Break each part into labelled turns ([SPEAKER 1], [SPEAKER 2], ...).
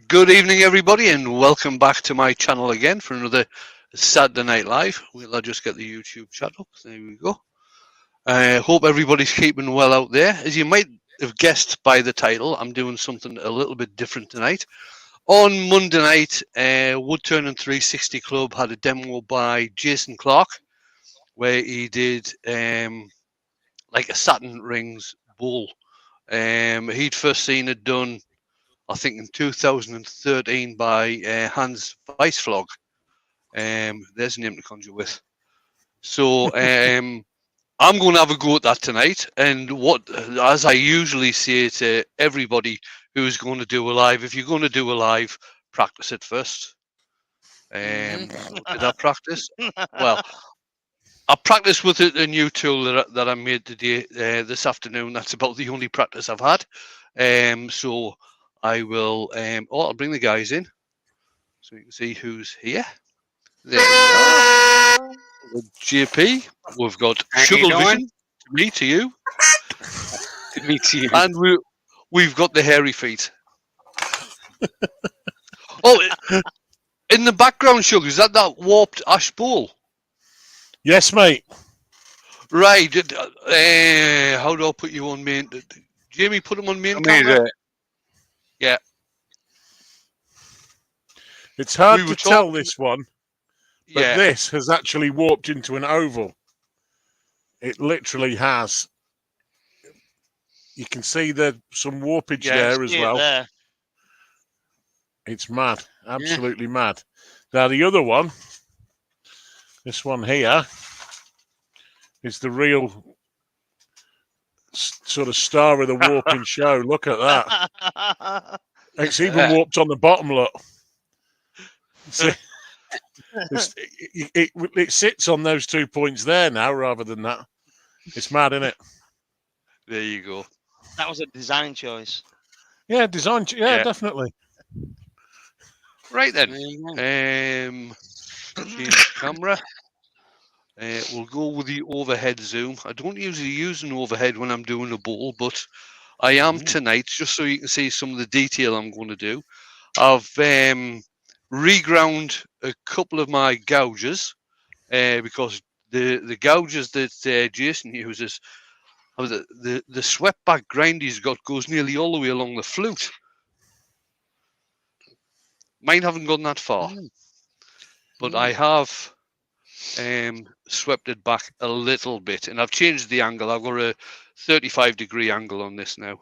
[SPEAKER 1] Good evening, everybody, and welcome back to my channel again for another Saturday Night Live. I'll just get the YouTube chat up. There we go. I hope everybody's keeping well out there. As you might have guessed by the title, I'm doing something a little bit different tonight. On Monday night, Woodturning 360 Club had a demo by Jason Clark, where he did like a satin rings bowl. He'd first seen it done, I think, in 2013 by Hans Weissflog. There's a name to conjure with. So I'm going to have a go at that tonight. And as I usually say to everybody who's going to do a live, if you're going to do a live, practice it first. Did I practice? Well, I practiced with a new tool that I made today, this afternoon. That's about the only practice I've had. So I will. I'll bring the guys in so you can see who's here. There we are. With JP, we've got Sugar Vision. To me, to you.
[SPEAKER 2] To me, to you.
[SPEAKER 1] And we've got the hairy feet. Oh, in the background, Sugar, is that warped ash bowl?
[SPEAKER 3] Yes, mate.
[SPEAKER 1] Right. How do I put you on main? Jamie, put him on main camera. Yeah.
[SPEAKER 3] It's hard to tell this one, but this has actually warped into an oval. It literally has. You can see there's some warpage there as well. There. It's mad. Absolutely mad. Now, the other one, this one here, is the real sort of star of the warping show. Look at that. It's even warped on the bottom, look. See, it sits on those 2 points there now rather than that. It's mad, isn't it?
[SPEAKER 1] There you go.
[SPEAKER 2] That was a design choice.
[SPEAKER 3] Yeah, definitely.
[SPEAKER 1] Right then. Change camera. We'll go with the overhead zoom. I don't usually use an overhead when I'm doing a bowl, but I am tonight, just so you can see some of the detail I'm going to do. I've reground a couple of my gouges because the gouges that Jason uses, the swept back grind he's got goes nearly all the way along the flute. Mine haven't gone that far, but I have swept it back a little bit, and I've changed the angle. I've got a 35-degree angle on this now.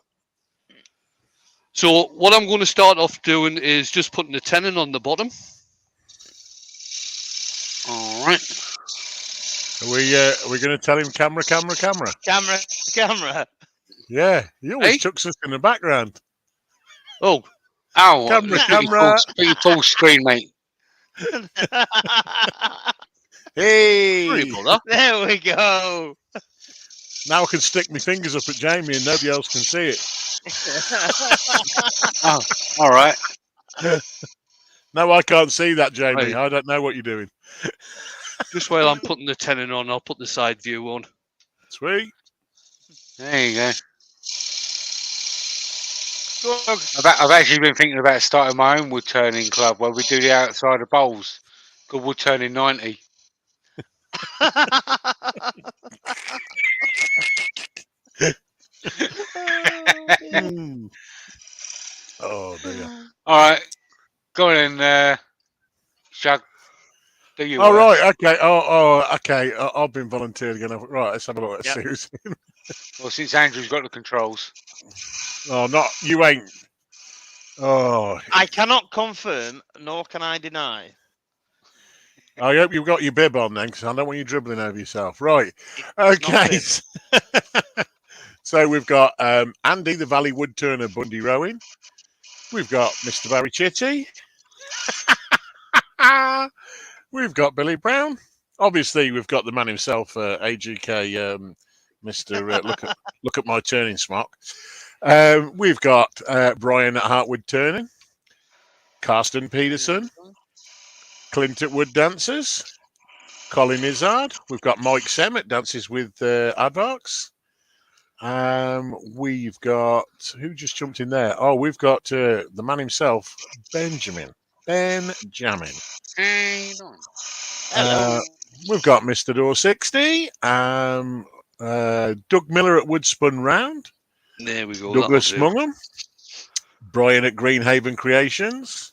[SPEAKER 1] So what I'm going to start off doing is just putting the tenon on the bottom. All right.
[SPEAKER 3] Are we going to tell him camera?
[SPEAKER 2] Camera.
[SPEAKER 3] Yeah, he always chucks us in the background.
[SPEAKER 1] Oh,
[SPEAKER 3] camera.
[SPEAKER 2] Full screen, mate.
[SPEAKER 3] Hey,
[SPEAKER 2] there we go.
[SPEAKER 3] Now I can stick my fingers up at Jamie and nobody else can see it.
[SPEAKER 2] Oh, all right.
[SPEAKER 3] No, I can't see that, Jamie. Right. I don't know what you're doing.
[SPEAKER 1] Just while I'm putting the tenon on, I'll put the side view on.
[SPEAKER 3] Sweet.
[SPEAKER 2] There you go. I've actually been thinking about starting my own woodturning club where we do the outside of bowls. Called Woodturning 90.
[SPEAKER 3] Oh dear.
[SPEAKER 2] All right, go on in, Shug. Do you?
[SPEAKER 3] Oh right, okay. Okay. I've been volunteered again. Right, let's have a look at Susan.
[SPEAKER 2] Well, since Andrew's got the controls.
[SPEAKER 3] Oh, not you ain't. Oh.
[SPEAKER 2] I cannot confirm, nor can I deny.
[SPEAKER 3] I hope you've got your bib on then, because I don't want you dribbling over yourself. Right. Okay. So we've got Andy, the Valley Woodturner, Bundy Rowing. We've got Mr. Barry Chitty. We've got Billy Brown. Obviously, we've got the man himself, AGK, Mr. Look at my turning smock. We've got Brian at Heartwood Turning, Karsten Peterson, Clint at Wood Dancers, Colin Izzard. We've got Mike Sem at Dances with Advarks. We've got who just jumped in there? Oh, we've got the man himself, Benjamin. Benjamin.
[SPEAKER 4] Hello.
[SPEAKER 3] We've got Mr. Door 60. Doug Miller at Woodspun Round.
[SPEAKER 1] There we go.
[SPEAKER 3] Douglas Mungham. Brian at Greenhaven Creations.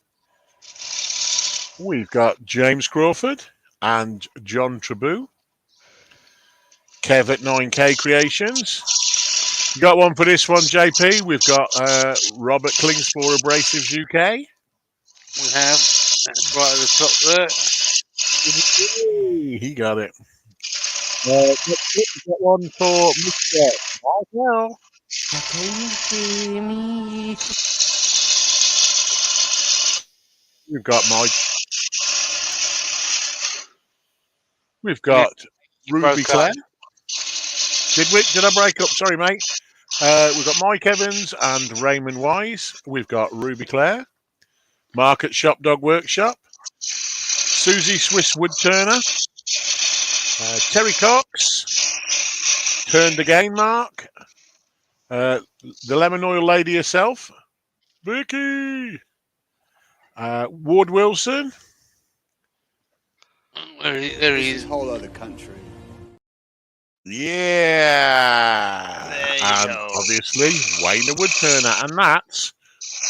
[SPEAKER 3] We've got James Crawford and John Trabou. Kev at 9K Creations. You got one for this one, JP. We've got Robert Klingsford Abrasives UK.
[SPEAKER 2] We have. That's right at the top there.
[SPEAKER 3] He got it. We've got one for Mr. Michael. We've got Mike. We've got Ruby Claire. Did I break up? Sorry, mate. We've got Mike Evans and Raymond Wise. We've got Ruby Claire. Mark at Shop Dog Workshop. Susie Swiss Woodturner. Terry Cox. Turned again, Mark. The Lemon Oil Lady herself. Vicky. Ward Wilson.
[SPEAKER 1] There he is.
[SPEAKER 5] A whole other country.
[SPEAKER 3] Yeah.
[SPEAKER 4] There you
[SPEAKER 3] And
[SPEAKER 4] go.
[SPEAKER 3] obviously, Wayne the Woodturner. And that's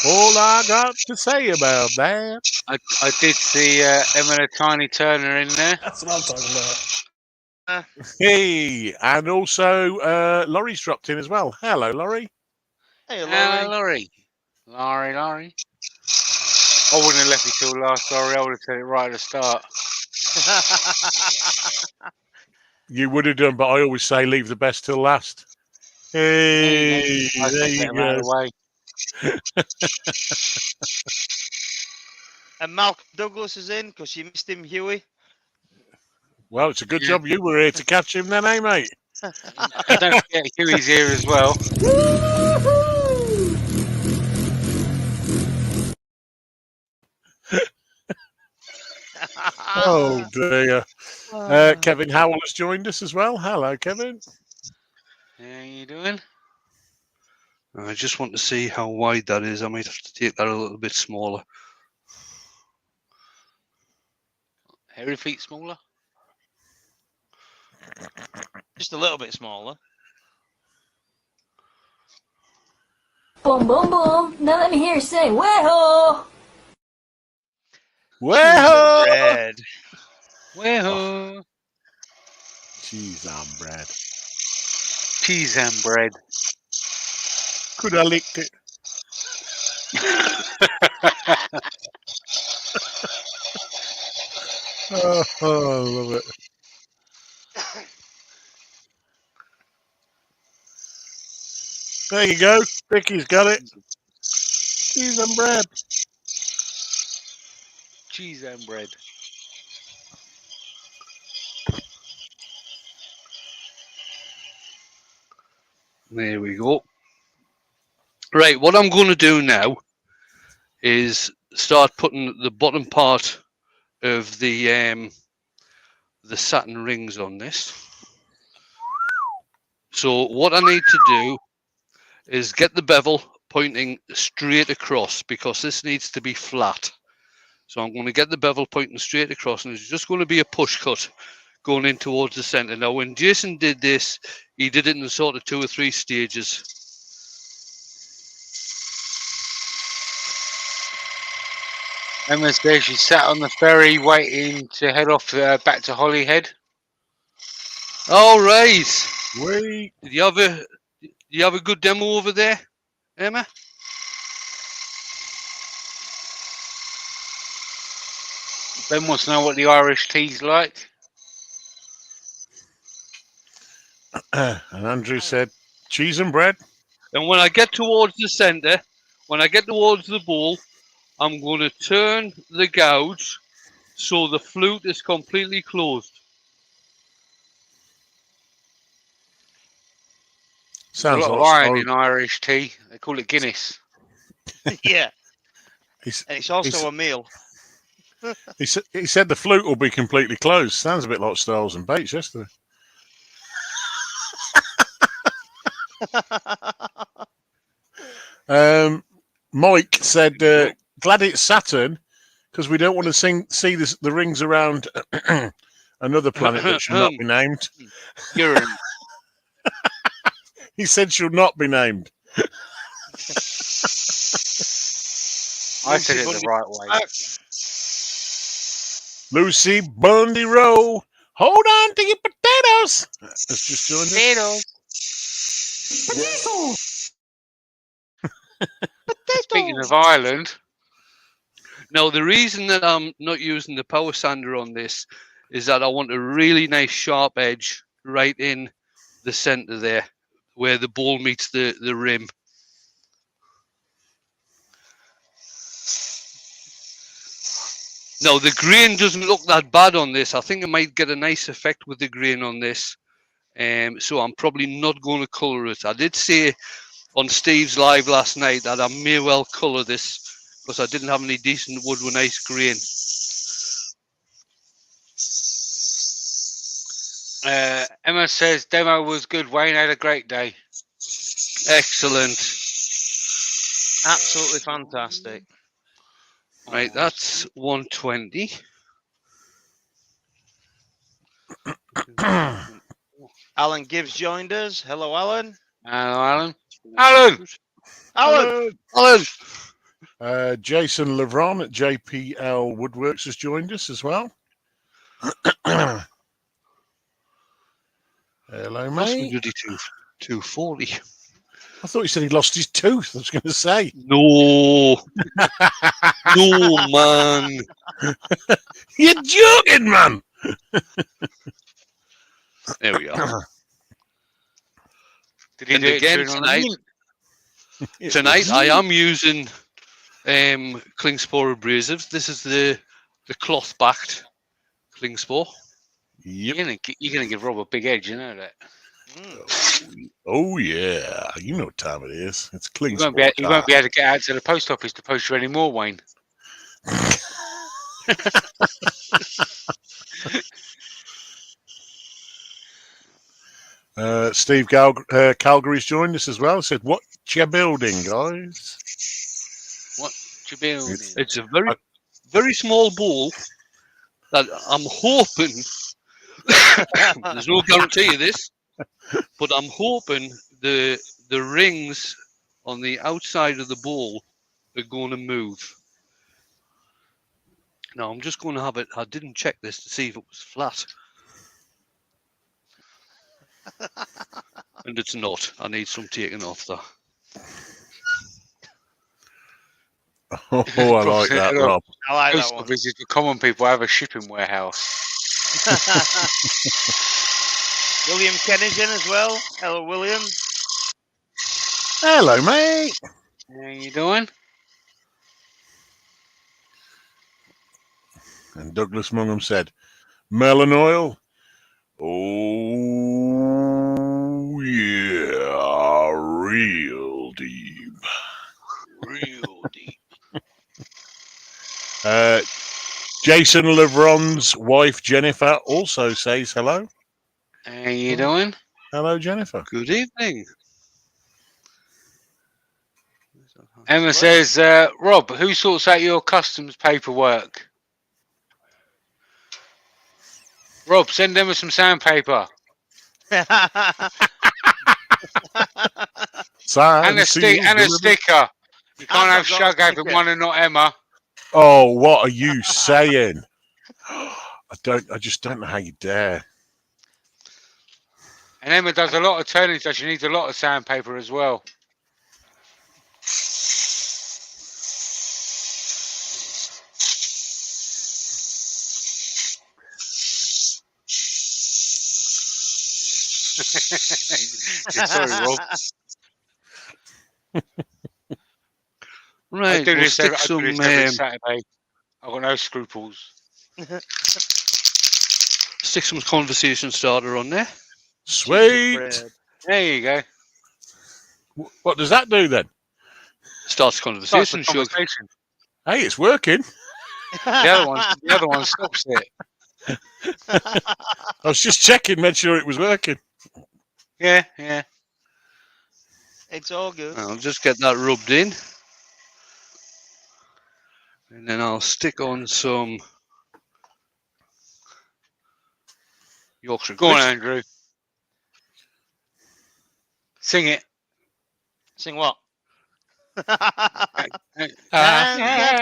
[SPEAKER 3] all I got to say about that.
[SPEAKER 2] I did see Emma the Tiny Turner in there.
[SPEAKER 5] That's what I'm talking about.
[SPEAKER 3] Hey, and also Laurie's dropped in as well. Hello, Laurie.
[SPEAKER 4] Hey,
[SPEAKER 2] Hello,
[SPEAKER 4] Laurie.
[SPEAKER 2] Laurie. Laurie. I wouldn't have left it till last, Laurie. I would have said it right at the start.
[SPEAKER 3] You would have done, but I always say leave the best till last. Hey,
[SPEAKER 2] I
[SPEAKER 3] there you
[SPEAKER 2] get him out of
[SPEAKER 3] go.
[SPEAKER 2] the way.
[SPEAKER 4] And Malcolm Douglas is in because you missed him, Huey.
[SPEAKER 3] Well, it's a good job you were here to catch him then, eh, mate?
[SPEAKER 2] And don't forget Huey's here as well.
[SPEAKER 3] Oh, dear. Kevin Howell has joined us as well. Hello, Kevin.
[SPEAKER 2] How you doing?
[SPEAKER 1] I just want to see how wide that is. I might have to take that a little bit smaller.
[SPEAKER 2] Hairy feet smaller?
[SPEAKER 4] Just a little bit smaller.
[SPEAKER 6] Boom, boom, boom. Now let me hear you say, "Way-ho!"
[SPEAKER 3] Well,
[SPEAKER 4] Red.
[SPEAKER 2] Well,
[SPEAKER 3] cheese on bread.
[SPEAKER 2] cheese and bread.
[SPEAKER 3] Could have licked it. Oh, I love it. There you go. Vicky's got it. Cheese and bread.
[SPEAKER 2] Cheese and bread.
[SPEAKER 1] There we go. Right, what I'm going to do now is start putting the bottom part of the satin rings on this. So what I need to do is get the bevel pointing straight across because this needs to be flat. So I'm going to get the bevel pointing straight across, and it's just going to be a push cut going in towards the center. Now, when Jason did this, he did it in sort of 2 or 3 stages.
[SPEAKER 2] Emma's there. She sat on the ferry waiting to head off back to Holyhead.
[SPEAKER 1] All right.
[SPEAKER 3] Wait.
[SPEAKER 1] Did you have a good demo over there, Emma?
[SPEAKER 2] Ben wants to know what the Irish tea's like.
[SPEAKER 3] And Andrew said, cheese and bread.
[SPEAKER 1] And when I get towards the center, when I get towards the bowl, I'm going to turn the gouge so the flute is completely closed.
[SPEAKER 3] Sounds
[SPEAKER 2] There's a lot of
[SPEAKER 3] like
[SPEAKER 2] iron in Irish tea. They call it Guinness.
[SPEAKER 4] Yeah.
[SPEAKER 3] He's-
[SPEAKER 4] And it's also
[SPEAKER 3] he's-
[SPEAKER 4] a meal.
[SPEAKER 3] He said the flute will be completely closed. Sounds a bit like Styles and Bates yesterday. Mike said, glad it's Saturn because we don't want to see the rings around another planet that should not be named.
[SPEAKER 1] Uranus.
[SPEAKER 3] He said she'll not be named.
[SPEAKER 2] I said it the right way.
[SPEAKER 3] Lucy Bundy Rowe, hold on to your potatoes. That's just joined us.
[SPEAKER 2] Speaking of Ireland,
[SPEAKER 1] Now, the reason that I'm not using the power sander on this is that I want a really nice sharp edge right in the center there, where the ball meets the rim. Now, the grain doesn't look that bad on this. I think I might get a nice effect with the grain on this. So I'm probably not going to colour it. I did say on Steve's live last night that I may well colour this because I didn't have any decent wood with nice grain.
[SPEAKER 2] Emma says demo was good. Wayne had a great day.
[SPEAKER 1] Excellent.
[SPEAKER 4] Absolutely fantastic.
[SPEAKER 1] Right, that's 120.
[SPEAKER 4] Alan Gibbs joined us. Hello, Alan.
[SPEAKER 2] Alan. Alan.
[SPEAKER 4] Alan.
[SPEAKER 1] Alan.
[SPEAKER 3] Jason Levron at JPL Woodworks has joined us as well. Hello, mate.
[SPEAKER 1] 240.
[SPEAKER 3] I thought you said he lost his tooth. I was going to say.
[SPEAKER 1] No. No, man.
[SPEAKER 3] You're joking, man.
[SPEAKER 1] There we are.
[SPEAKER 2] Did he
[SPEAKER 1] And
[SPEAKER 2] do it
[SPEAKER 1] again
[SPEAKER 2] during
[SPEAKER 1] tonight, tonight I am using Klingspor abrasives. This is the cloth backed Klingspor.
[SPEAKER 3] Yep.
[SPEAKER 2] You're gonna give Rob a big edge, you know that.
[SPEAKER 3] Oh yeah, you know what time it is. It's
[SPEAKER 2] You
[SPEAKER 3] Klingspor.
[SPEAKER 2] won't be able to get out to the post office to post you any more, Wayne.
[SPEAKER 3] Steve Calgary's joined us as well. Said, "What you building, guys?"
[SPEAKER 2] What you building?
[SPEAKER 1] It's a very small bowl that I'm hoping. There's no guarantee of this, but I'm hoping the rings on the outside of the bowl are going to move. Now I'm just going to have it. I didn't check this to see if it was flat, and it's not. I need some taken off there.
[SPEAKER 3] Oh, I like that, Rob.
[SPEAKER 4] I like that
[SPEAKER 2] Post
[SPEAKER 4] one.
[SPEAKER 2] offices for common people have a shipping warehouse.
[SPEAKER 4] William Kenny's in as well. Hello, William.
[SPEAKER 3] Hello, mate.
[SPEAKER 2] How you doing?
[SPEAKER 3] And Douglas Mungham said, "Melon oil." Oh yeah, real deep.
[SPEAKER 1] Real deep.
[SPEAKER 3] Jason Levron's wife Jennifer also says hello.
[SPEAKER 2] How you doing?
[SPEAKER 3] Hello, Jennifer.
[SPEAKER 1] Good evening.
[SPEAKER 2] Emma says, Rob, who sorts out your customs paperwork? Rob, send Emma some sandpaper. And a sticker. You can't have Shug having one and not Emma.
[SPEAKER 3] Oh, what are you saying? I just don't know how you dare.
[SPEAKER 2] And Emma does a lot of turning, so she needs a lot of sandpaper as well. Sorry, Rob.
[SPEAKER 1] Right,
[SPEAKER 2] I do
[SPEAKER 1] we'll
[SPEAKER 2] this
[SPEAKER 1] stick
[SPEAKER 2] every Saturday. I've got no scruples.
[SPEAKER 1] stick some conversation starter on there.
[SPEAKER 3] Sweet.
[SPEAKER 2] There you go.
[SPEAKER 3] What does that do then?
[SPEAKER 1] Starts
[SPEAKER 2] Starts
[SPEAKER 1] conversation.
[SPEAKER 2] the
[SPEAKER 1] Shug.
[SPEAKER 2] conversation.
[SPEAKER 3] Hey, it's working.
[SPEAKER 2] The other one stops it.
[SPEAKER 3] I was just checking, made sure it was working.
[SPEAKER 2] Yeah.
[SPEAKER 4] It's all good.
[SPEAKER 1] I'll just get that rubbed in. And then I'll stick on some Yorkshire
[SPEAKER 2] Go on,
[SPEAKER 1] grit.
[SPEAKER 2] Andrew. Sing it.
[SPEAKER 4] Sing what?
[SPEAKER 2] Can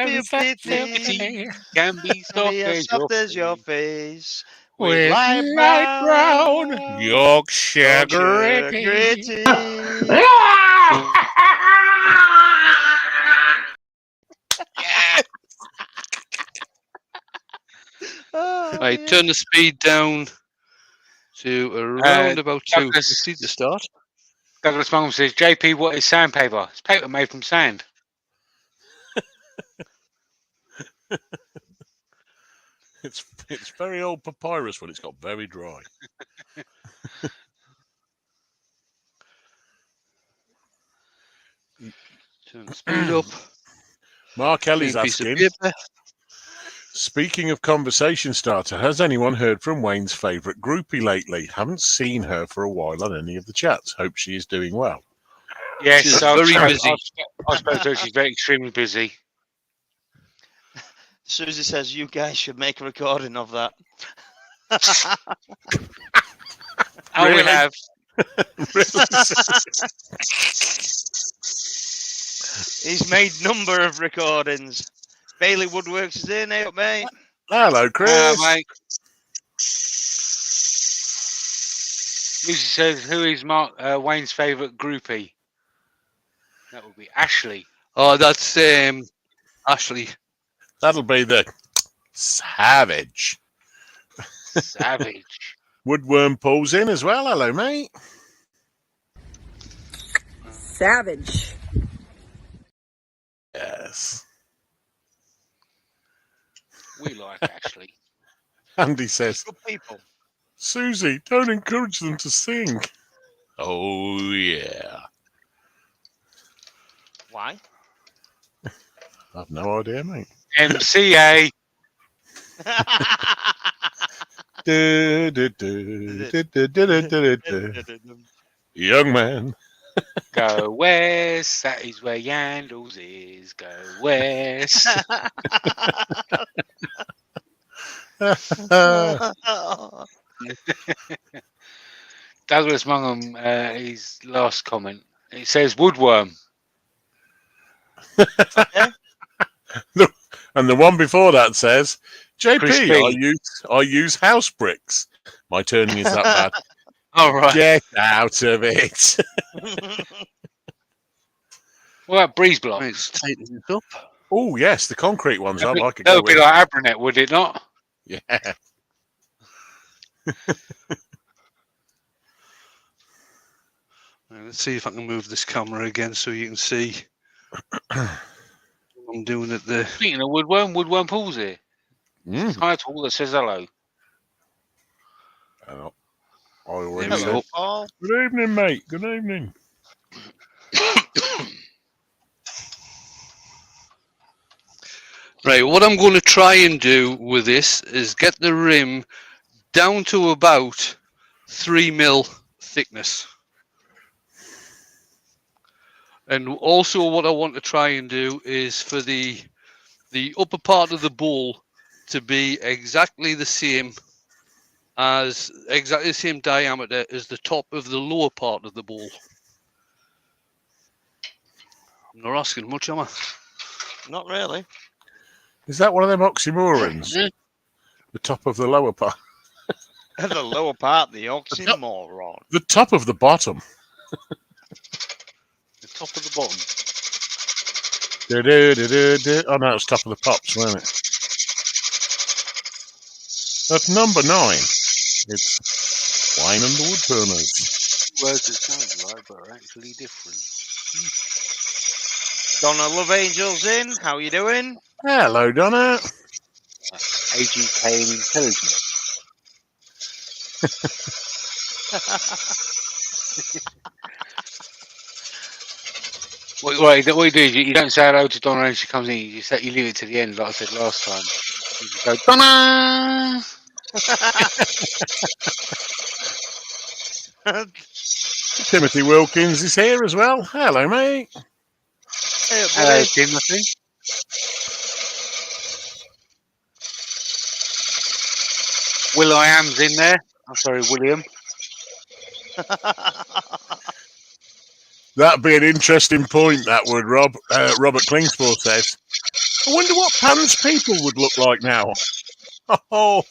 [SPEAKER 4] be pretty,
[SPEAKER 2] be soft
[SPEAKER 4] be as
[SPEAKER 2] as
[SPEAKER 4] soft as your
[SPEAKER 2] face.
[SPEAKER 4] face, with light brown,
[SPEAKER 3] Yorkshire
[SPEAKER 4] Yorkshire
[SPEAKER 3] gritty.
[SPEAKER 4] gritty. Oh,
[SPEAKER 1] Right,
[SPEAKER 4] dear.
[SPEAKER 1] turn the speed down to around about 250 to start.
[SPEAKER 2] Douglas Mum says, JP, what is sandpaper? It's paper made from sand.
[SPEAKER 3] It's very old papyrus when it's got very dry.
[SPEAKER 1] Turn the speed up.
[SPEAKER 3] Mark Ellie's
[SPEAKER 1] Clean piece of
[SPEAKER 3] asking,
[SPEAKER 1] paper.
[SPEAKER 3] speaking of conversation starter, has anyone heard from Wayne's favourite groupie lately? Haven't seen her for a while on any of the chats. Hope she is doing well.
[SPEAKER 2] Yes,
[SPEAKER 1] She's very busy.
[SPEAKER 2] I suppose so. She's very extremely busy.
[SPEAKER 4] Susie says you guys should make a recording of that.
[SPEAKER 2] Oh, we
[SPEAKER 3] Really?
[SPEAKER 2] have.
[SPEAKER 4] He's made number of recordings. Bailey Woodworks is in. Hey up, mate.
[SPEAKER 3] Hello, Chris.
[SPEAKER 2] Mate. Lucy says, who is Mark Wayne's favourite groupie? That would be Ashley.
[SPEAKER 1] Oh, that's Ashley.
[SPEAKER 3] That'll be the Savage.
[SPEAKER 2] Savage.
[SPEAKER 3] Woodworm pulls in as well. Hello, mate.
[SPEAKER 7] Savage.
[SPEAKER 3] Yes.
[SPEAKER 2] We like Ashley.
[SPEAKER 3] Andy says,
[SPEAKER 4] Good people.
[SPEAKER 3] Susie, don't encourage them to sing. Oh, yeah.
[SPEAKER 4] Why?
[SPEAKER 3] I've no idea, mate.
[SPEAKER 2] MCA.
[SPEAKER 3] Du, du, du, du, du, du, du, du, du. Young man.
[SPEAKER 2] Go west. That is where Yandles is. Go west. Douglas Mungham, his last comment. It says woodworm.
[SPEAKER 3] And the one before that says, JP,
[SPEAKER 2] Crispy.
[SPEAKER 3] I use house bricks. My turning is that bad.
[SPEAKER 1] All right.
[SPEAKER 3] Get out of it.
[SPEAKER 2] What about breeze block?
[SPEAKER 1] Let's tighten this up.
[SPEAKER 3] Oh, yes, the concrete ones. I like it.
[SPEAKER 2] That would be like Abranet, would it not?
[SPEAKER 3] Yeah.
[SPEAKER 1] Let's see if I can move this camera again so you can see what I'm doing at the.
[SPEAKER 2] Speaking of woodworm, woodworm pulls here.
[SPEAKER 3] Mm.
[SPEAKER 2] Title that says hello.
[SPEAKER 3] I already
[SPEAKER 1] There we
[SPEAKER 3] said,
[SPEAKER 1] go.
[SPEAKER 4] Paul.
[SPEAKER 3] good evening, mate. Good evening.
[SPEAKER 1] Right, what I'm going to try and do with this is get the rim down to about 3 mil thickness. And also what I want to try and do is for the upper part of the bowl to be exactly the same diameter as the top of the lower part of the bowl. I'm not asking much, am I?
[SPEAKER 4] Not really.
[SPEAKER 3] Is that one of them oxymorons?
[SPEAKER 1] Yeah.
[SPEAKER 3] The top of the lower part?
[SPEAKER 4] The lower part, the oxymoron.
[SPEAKER 3] The top of the bottom.
[SPEAKER 2] The top of the bottom.
[SPEAKER 3] Do, do, do, do, do. Oh, no, it was top of the pops, wasn't it? At number 9, it's Wine and the Woodturners.
[SPEAKER 2] Words that sound right, but are actually different.
[SPEAKER 4] Donna Love Angel's in. How you doing?
[SPEAKER 3] Hello, Donna.
[SPEAKER 2] AGK and intelligence. What you do is you don't say hello to Donna when she comes in. You leave it to the end, like I said last time. You just go, Donna.
[SPEAKER 3] Timothy Wilkins is here as well. Hello, mate.
[SPEAKER 4] Hey,
[SPEAKER 2] Hello,
[SPEAKER 4] buddy.
[SPEAKER 2] Timothy. Will I Am's in there. I'm sorry, William.
[SPEAKER 3] That'd be an interesting point, that would, Rob. Robert Klingsford says. I wonder what Pan's people would look like now. Oh,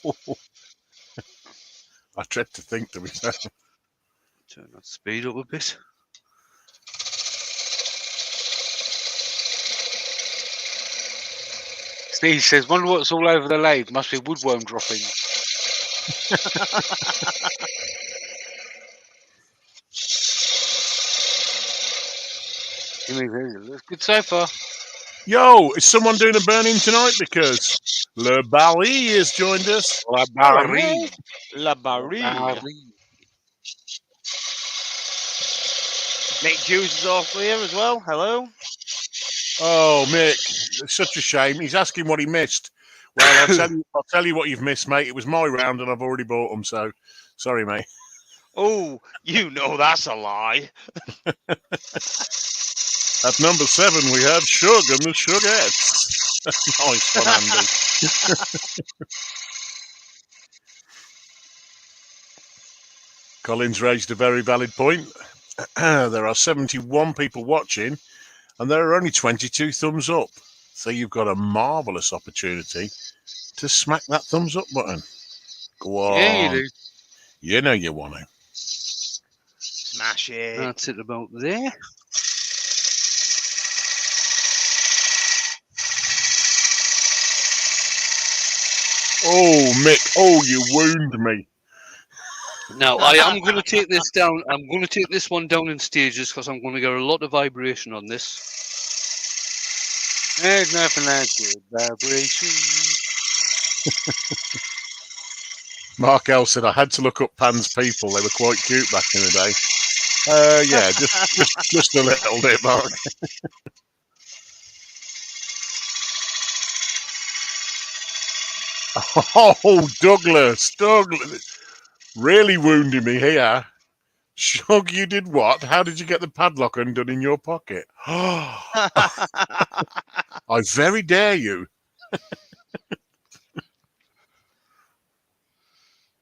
[SPEAKER 3] I dread to think, to be fair.
[SPEAKER 1] Turn that speed up a bit.
[SPEAKER 2] Steve says, wonder what's all over the lathe. Must be woodworm dropping. It looks good so far.
[SPEAKER 3] Yo, is someone doing a burn-in tonight? Because Le Barry has joined us.
[SPEAKER 2] La
[SPEAKER 3] Hello,
[SPEAKER 2] Barry.
[SPEAKER 3] mate.
[SPEAKER 4] La Barry. Nick Hughes is also here as well. Hello.
[SPEAKER 3] Oh, Mick, it's such a shame. He's asking what he missed. Well, I'll tell you what you've missed, mate. It was my round, and I've already bought them. So, sorry, mate.
[SPEAKER 4] Oh, you know that's a lie.
[SPEAKER 3] At number 7, we had Shug and the Shugettes. Nice one, Andy. Collins raised a very valid point. There are 71 people watching, and there are only 22 thumbs up. So you've got a marvellous opportunity to smack that thumbs up button. Go on.
[SPEAKER 2] Yeah, you do.
[SPEAKER 3] You know you want to.
[SPEAKER 4] Smash it.
[SPEAKER 1] That's it about there.
[SPEAKER 3] Oh, Mick. Oh, you wound me.
[SPEAKER 1] Now, I am going to take this down. I'm going to take this one down in stages because I'm going to get a lot of vibration on this.
[SPEAKER 2] There's nothing like good vibration.
[SPEAKER 3] Mark L said, I had to look up Pan's people. They were quite cute back in the day. Yeah, just a little bit, Mark. Oh, Douglas. Really wounding me here. Shug, you did what? How did you get the padlock undone in your pocket? I very dare you.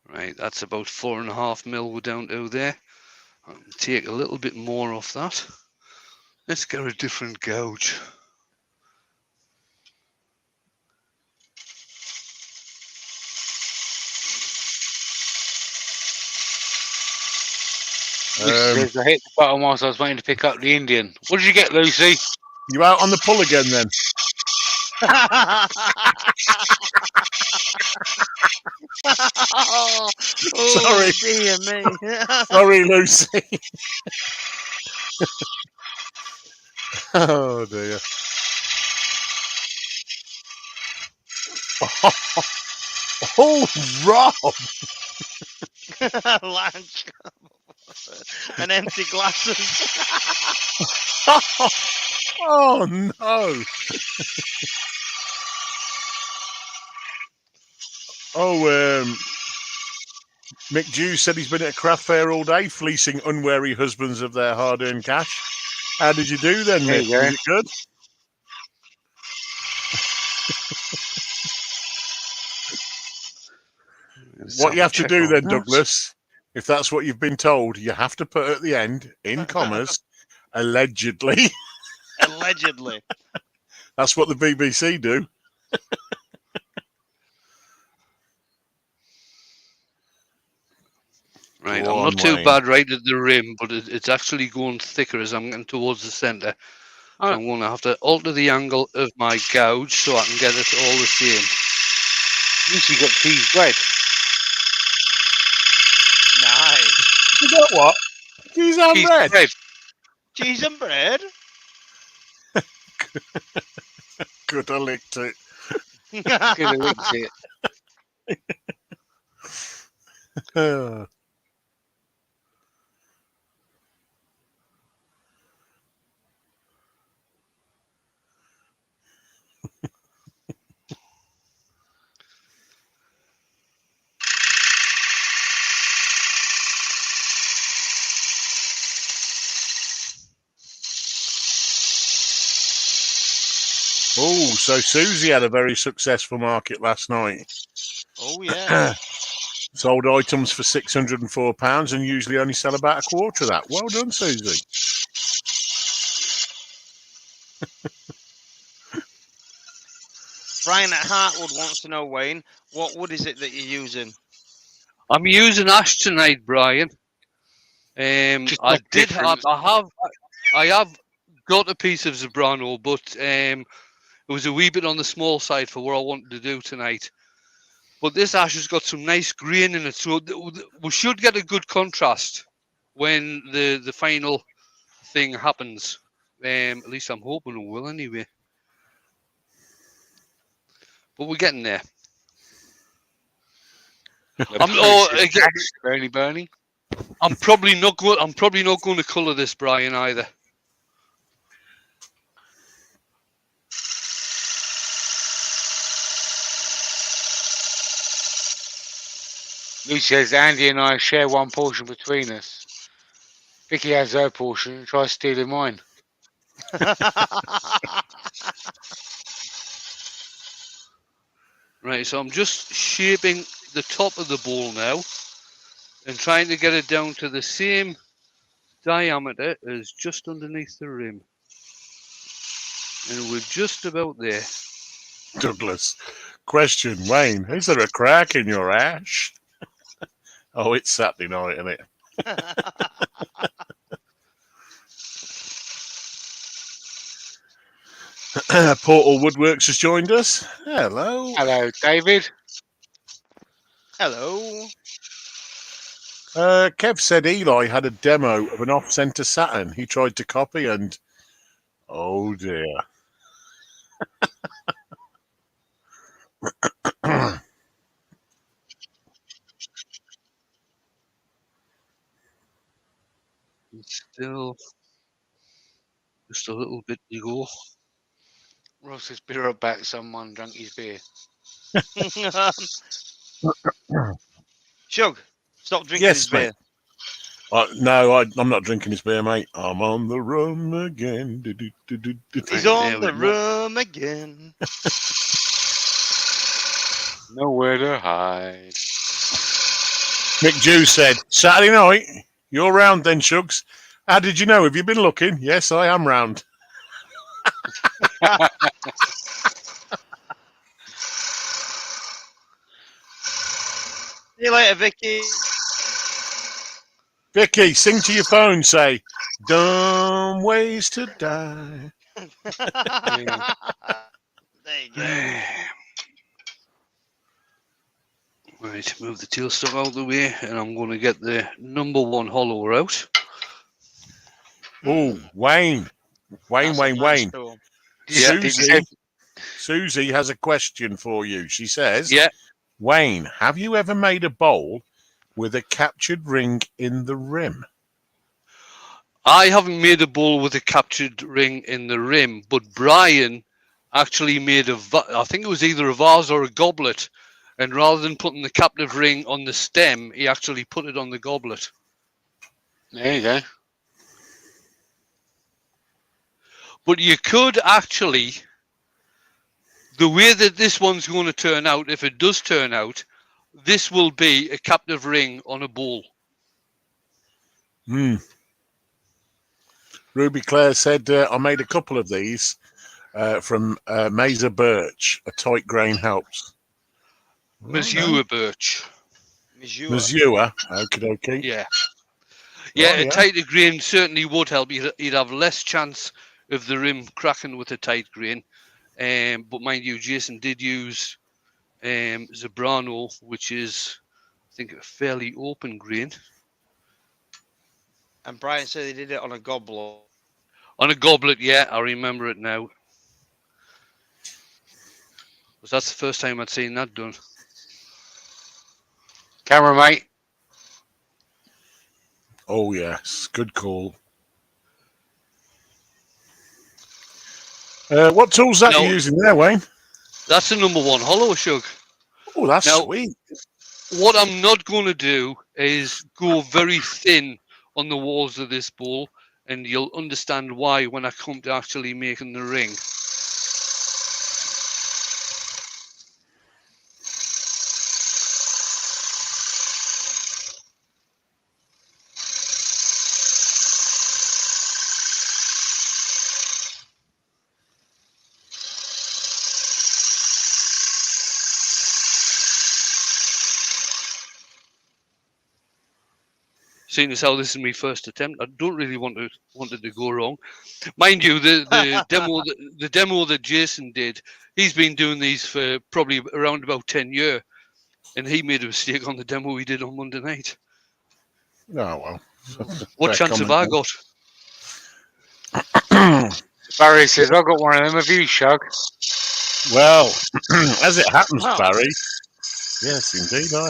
[SPEAKER 1] Right, that's about 4.5 mil we're down to there. I'll take a little bit more off that. Let's get a different gouge.
[SPEAKER 2] Lucy says, I hit the button whilst I was waiting to pick up the Indian. What did you get, Lucy?
[SPEAKER 3] You out on the pull again then?
[SPEAKER 4] Oh,
[SPEAKER 3] Sorry.
[SPEAKER 4] dear me.
[SPEAKER 3] Sorry, Lucy. Oh, dear. Oh, Rob!
[SPEAKER 4] Lunch. And empty glasses.
[SPEAKER 3] Oh, no. Oh, Mick Dew said he's been at a craft fair all day, fleecing unwary husbands of their hard-earned cash. How did you do then,
[SPEAKER 2] There
[SPEAKER 3] Mick?
[SPEAKER 2] you go.
[SPEAKER 3] Was it good? What you have to do then, Douglas, if that's what you've been told, you have to put at the end, in commas, allegedly.
[SPEAKER 4] Allegedly.
[SPEAKER 3] That's what the BBC do.
[SPEAKER 1] Right,
[SPEAKER 3] Go
[SPEAKER 1] I'm
[SPEAKER 3] on,
[SPEAKER 1] not too
[SPEAKER 3] Wayne.
[SPEAKER 1] bad right at the rim, but it's actually going thicker as I'm getting towards the centre. So I'm going to have to alter the angle of my gouge so I can get it all the same.
[SPEAKER 2] At least you got cheese bread.
[SPEAKER 4] Nice.
[SPEAKER 3] You got what? Cheese and
[SPEAKER 2] Cheese
[SPEAKER 3] bread.
[SPEAKER 2] bread.
[SPEAKER 4] Cheese and bread.
[SPEAKER 3] Good, I licked it.
[SPEAKER 2] Could have licked it.
[SPEAKER 3] Oh, so Susie had a very successful market last night.
[SPEAKER 4] Oh, yeah.
[SPEAKER 3] Sold items for £604 and usually only sell about a quarter of that. Well done, Susie.
[SPEAKER 4] Brian at Hartwood wants to know, Wayne, what wood is it that you're using?
[SPEAKER 1] I'm using ash tonight, Brian.
[SPEAKER 2] Just
[SPEAKER 1] I
[SPEAKER 2] not
[SPEAKER 1] did have,
[SPEAKER 2] different.
[SPEAKER 1] I have got a piece of Zebrano, but it was a wee bit on the small side for what I wanted to do tonight. But this ash has got some nice grain in it, so we should get a good contrast when the final thing happens. At least I'm hoping we will anyway. But we're getting there.
[SPEAKER 2] Bernie.
[SPEAKER 1] I'm probably not going to colour this, Brian, either.
[SPEAKER 2] Lucy says Andy and I share one portion between us. Vicky has her portion and tries stealing mine.
[SPEAKER 1] Right, so I'm just shaping the top of the bowl now and trying to get it down to the same diameter as just underneath the rim. And we're just about there.
[SPEAKER 3] Douglas. Question, Wayne, is there a crack in your ash? Oh, it's Saturday night, isn't it? Portal Woodworks has joined us. Hello.
[SPEAKER 2] Hello, David.
[SPEAKER 4] Hello.
[SPEAKER 3] Kev said Eli had a demo of an off-center Saturn. He tried to copy and... oh, dear.
[SPEAKER 1] Still just a little bit to go.
[SPEAKER 2] Ross says, be right back, someone drank his beer.
[SPEAKER 4] Shug, stop drinking
[SPEAKER 3] Yes,
[SPEAKER 4] his beer.
[SPEAKER 3] No, I'm not drinking his beer, mate. I'm on the rum again.
[SPEAKER 4] He's
[SPEAKER 1] Right,
[SPEAKER 4] on
[SPEAKER 1] there
[SPEAKER 4] the
[SPEAKER 1] we go.
[SPEAKER 4] room again.
[SPEAKER 2] Nowhere to hide.
[SPEAKER 3] Mick Jew said, Saturday night, you're round then, Shugs. How did you know? Have you been looking? Yes, I am round.
[SPEAKER 4] See you later, Vicky.
[SPEAKER 3] Vicky, sing to your phone, say, dumb ways to die.
[SPEAKER 4] There you go.
[SPEAKER 1] Right, move the tailstock out of the way, and I'm going to get the number one hollower out.
[SPEAKER 3] Oh, Wayne.
[SPEAKER 4] That's a nice tool.
[SPEAKER 1] Yeah.
[SPEAKER 3] Susie has a question for you. She says,
[SPEAKER 1] Yeah.
[SPEAKER 3] Wayne, have you ever made a bowl with a captured ring in the rim?
[SPEAKER 1] I haven't made a bowl with a captured ring in the rim, but Brian actually made I think it was either a vase or a goblet, and rather than putting the captive ring on the stem, he actually put it on the goblet.
[SPEAKER 2] There you go.
[SPEAKER 1] But you could actually, the way that this one's going to turn out, if it does turn out, this will be a captive ring on a bowl.
[SPEAKER 3] Ruby Claire said, I made a couple of these from Mesa Birch. A tight grain helps.
[SPEAKER 1] Missoula birch.
[SPEAKER 3] Missoula. Okie dokie.
[SPEAKER 1] Yeah. Yeah,
[SPEAKER 3] Oh,
[SPEAKER 1] a tighter grain certainly would help. You'd have less chance of the rim cracking with a tight grain. But mind you, Jason did use Zebrano, which is, I think, a fairly open grain.
[SPEAKER 4] And Brian said he did it on a goblet.
[SPEAKER 1] On a goblet, yeah, I remember it now. Because that's the first time I'd seen that done.
[SPEAKER 2] Camera, mate.
[SPEAKER 3] Oh, yes. Good call. What tools that you using there, Wayne?
[SPEAKER 1] That's the number one hollow, Shug.
[SPEAKER 3] Oh, that's
[SPEAKER 1] Now,
[SPEAKER 3] sweet.
[SPEAKER 1] What I'm not going to do is go very thin on the walls of this bowl, and you'll understand why when I come to actually making the ring. seeing as how this is my first attempt, I don't really want it to go wrong. Mind you, the demo that Jason did, he's been doing these for probably around about 10 years, and he made a mistake on the demo he did on Monday night.
[SPEAKER 3] Oh well.
[SPEAKER 1] What chance have I got?
[SPEAKER 2] Barry says, "I've got one of them. Have you, Shug?"
[SPEAKER 3] Well, as it happens,
[SPEAKER 4] Wow.
[SPEAKER 3] Barry. Yes, indeed, I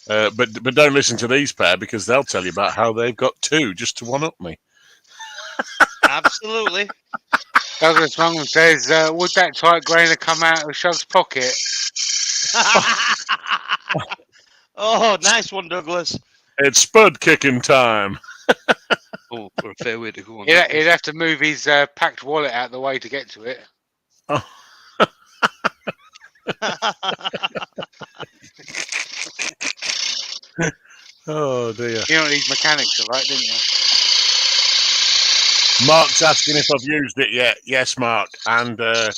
[SPEAKER 3] have. But don't listen to these pair because they'll tell you about how they've got two just to one up me.
[SPEAKER 4] Absolutely.
[SPEAKER 2] Douglas Mungum says, "Would that tight grainer come out of Shug's pocket?"
[SPEAKER 4] Oh, nice one, Douglas.
[SPEAKER 3] It's spud kicking time.
[SPEAKER 1] Oh, for a fair way to go on
[SPEAKER 2] He'd,
[SPEAKER 1] that.
[SPEAKER 2] he'd have to move his packed wallet out the way to get to it.
[SPEAKER 3] Oh dear.
[SPEAKER 2] You know what these mechanics are like, didn't you?
[SPEAKER 3] Mark's asking if I've used it yet. Yes, Mark. And I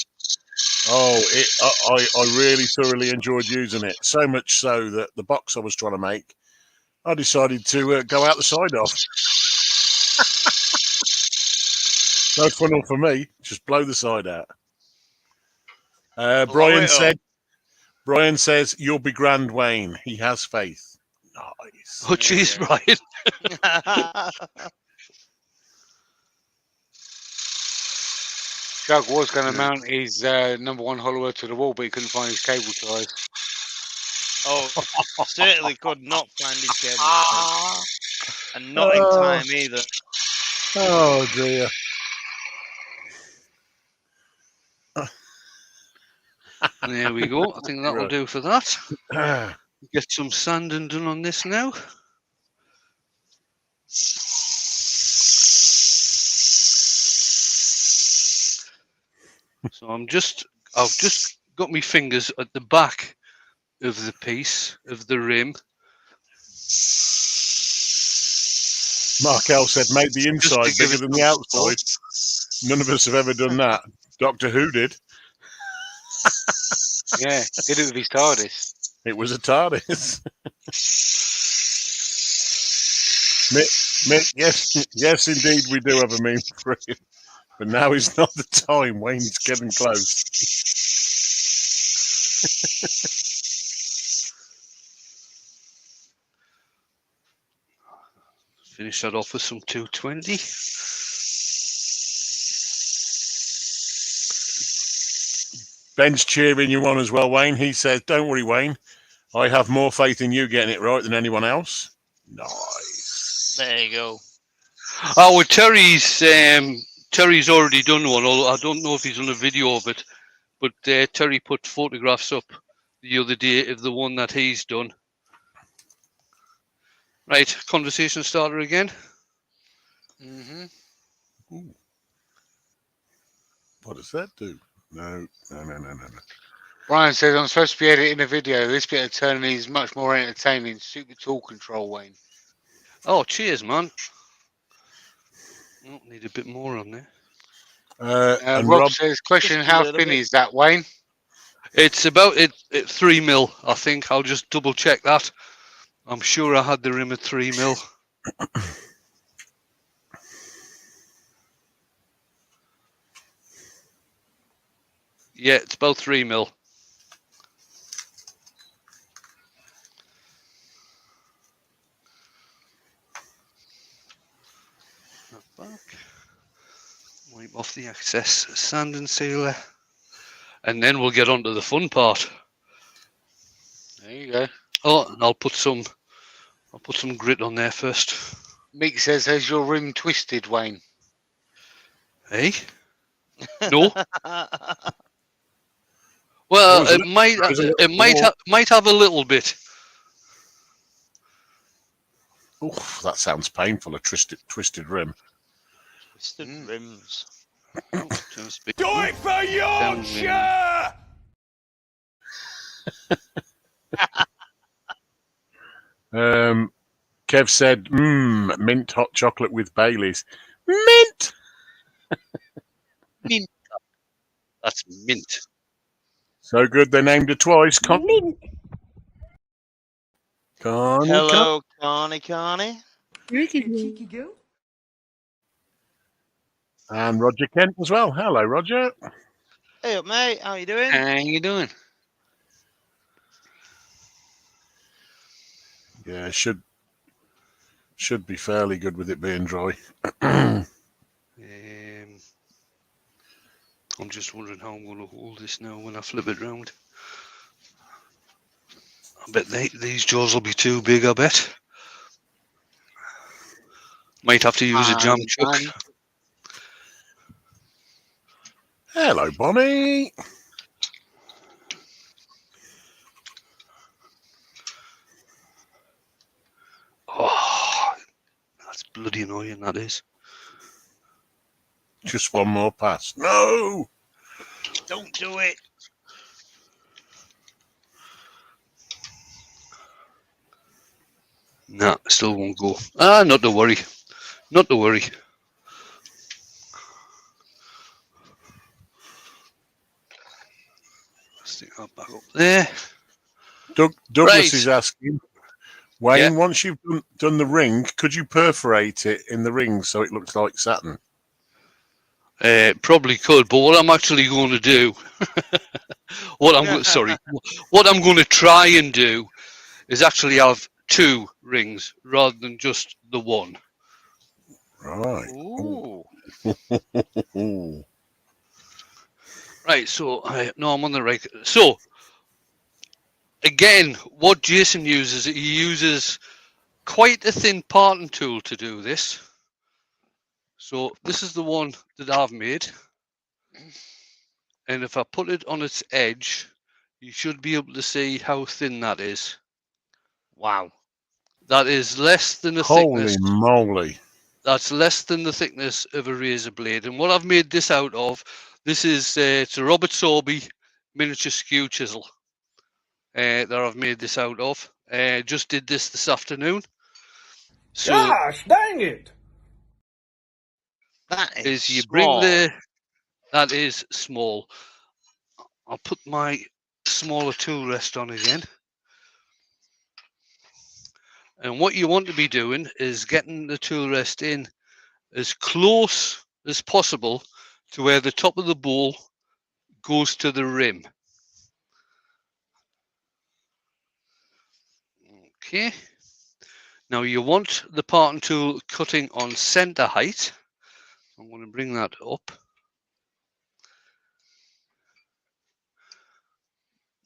[SPEAKER 3] really thoroughly enjoyed using it. So much so that the box I was trying to make, I decided to go out the side of. No funnel for me. Just blow the side out. Brian says, "You'll be grand, Wayne." He has faith. Nice.
[SPEAKER 1] Oh, jeez, Brian.
[SPEAKER 2] Shug was going to mount his #1 Hollower to the wall, but he couldn't find his cable ties.
[SPEAKER 4] Oh, certainly could not find his cable. And not in time either.
[SPEAKER 3] Oh dear.
[SPEAKER 1] There we go. I think that'll do for that. Get some sanding done on this now. So I've just got my fingers at the back of the piece of the rim.
[SPEAKER 3] Mark L said, "Make the
[SPEAKER 1] Just
[SPEAKER 3] inside
[SPEAKER 1] to give
[SPEAKER 3] bigger
[SPEAKER 1] it
[SPEAKER 3] than the
[SPEAKER 1] some
[SPEAKER 3] outside." None of us have ever done that. Doctor Who did.
[SPEAKER 2] Yeah, did it with his TARDIS.
[SPEAKER 3] It was a TARDIS. Mick, yes, indeed, we do have a meme for him. But now is not the time. Wayne's getting close.
[SPEAKER 1] Finish that off with some 220.
[SPEAKER 3] Ben's cheering you on as well, Wayne. He says, "Don't worry, Wayne. I have more faith in you getting it right than anyone else." Nice.
[SPEAKER 4] There you go.
[SPEAKER 1] Oh, well, Terry's already done one. Although I don't know if he's done a video of it, but Terry put photographs up the other day of the one that he's done. Right, conversation starter again.
[SPEAKER 2] Mm-hmm.
[SPEAKER 3] What does that do? No.
[SPEAKER 2] Brian says, "I'm supposed to be editing a video. This bit of turning is much more entertaining. Super tool control, Wayne."
[SPEAKER 1] Oh, cheers, man. Oh, need a bit more on there.
[SPEAKER 3] And
[SPEAKER 2] Rob
[SPEAKER 3] Rob
[SPEAKER 2] says, "Question:
[SPEAKER 4] Just a
[SPEAKER 2] How
[SPEAKER 4] little
[SPEAKER 2] thin
[SPEAKER 4] bit.
[SPEAKER 2] is that, Wayne?"
[SPEAKER 1] It's about 3 mil, I think. I'll just double check that. I'm sure I had the rim at 3 mil. Yeah, it's about 3 mil. Back. Wipe off the excess sand and sealer. And then we'll get on to the fun part.
[SPEAKER 2] There you go.
[SPEAKER 1] Oh, and I'll put some grit on there first.
[SPEAKER 2] Meek says, "Has your rim twisted, Wayne?"
[SPEAKER 1] Hey? No? Well,
[SPEAKER 3] Was it-
[SPEAKER 1] it might have a little bit.
[SPEAKER 3] Oof, that sounds painful. A twisted rim.
[SPEAKER 4] Twisted rims.
[SPEAKER 1] Oh, turn speed.
[SPEAKER 5] Do it for
[SPEAKER 1] Down
[SPEAKER 5] Yorkshire!
[SPEAKER 3] Kev said, mint hot chocolate with Baileys. Mint!
[SPEAKER 1] Mint. That's mint.
[SPEAKER 3] So good they named it twice. Can't
[SPEAKER 4] Hello, Connie.
[SPEAKER 7] Cheeky go.
[SPEAKER 3] And Roger Kent as well. Hello, Roger.
[SPEAKER 4] Hey up, mate. How you doing?
[SPEAKER 2] How you doing?
[SPEAKER 3] Yeah, should be fairly good with it being dry.
[SPEAKER 1] I'm just wondering how I'm going to hold this now when I flip it round. I bet these jaws will be too big, I bet. Might have to use a jam chuck.
[SPEAKER 3] Hello, Bonnie.
[SPEAKER 1] Oh, that's bloody annoying, that is.
[SPEAKER 3] Just one more pass. No!
[SPEAKER 4] Don't do it.
[SPEAKER 1] Nah, still won't go. Ah, not to worry. Not to worry. Stick that back up there.
[SPEAKER 3] Douglas
[SPEAKER 1] Right.
[SPEAKER 3] is asking, Wayne,
[SPEAKER 1] Yeah.
[SPEAKER 3] once you've done the ring, could you perforate it in the ring so it looks like Saturn?
[SPEAKER 1] Probably could, but what I'm actually going to do, what I'm going to try and do is actually have 2 rings rather than just the one.
[SPEAKER 3] Right.
[SPEAKER 4] Ooh.
[SPEAKER 3] Ooh.
[SPEAKER 1] Right, so no, I'm on the right. So again, what Jason uses, he uses quite a thin parting tool to do this. So this is the one that I've made, and if I put it on its edge, you should be able to see how thin that is.
[SPEAKER 4] Wow.
[SPEAKER 1] That is less than the
[SPEAKER 3] Holy
[SPEAKER 1] thickness.
[SPEAKER 3] moly.
[SPEAKER 1] That's less than the thickness of a razor blade. And what I've made this out of, this is it's a Robert Sorby miniature skew chisel that I've made this out of. Just did this afternoon. So
[SPEAKER 5] Gosh, dang it!
[SPEAKER 4] That is
[SPEAKER 1] you
[SPEAKER 4] small.
[SPEAKER 1] bring that is small. I'll put my smaller tool rest on again. And what you want to be doing is getting the tool rest in as close as possible to where the top of the bowl goes to the rim. Okay. Now you want the parting tool cutting on center height. I'm going to bring that up.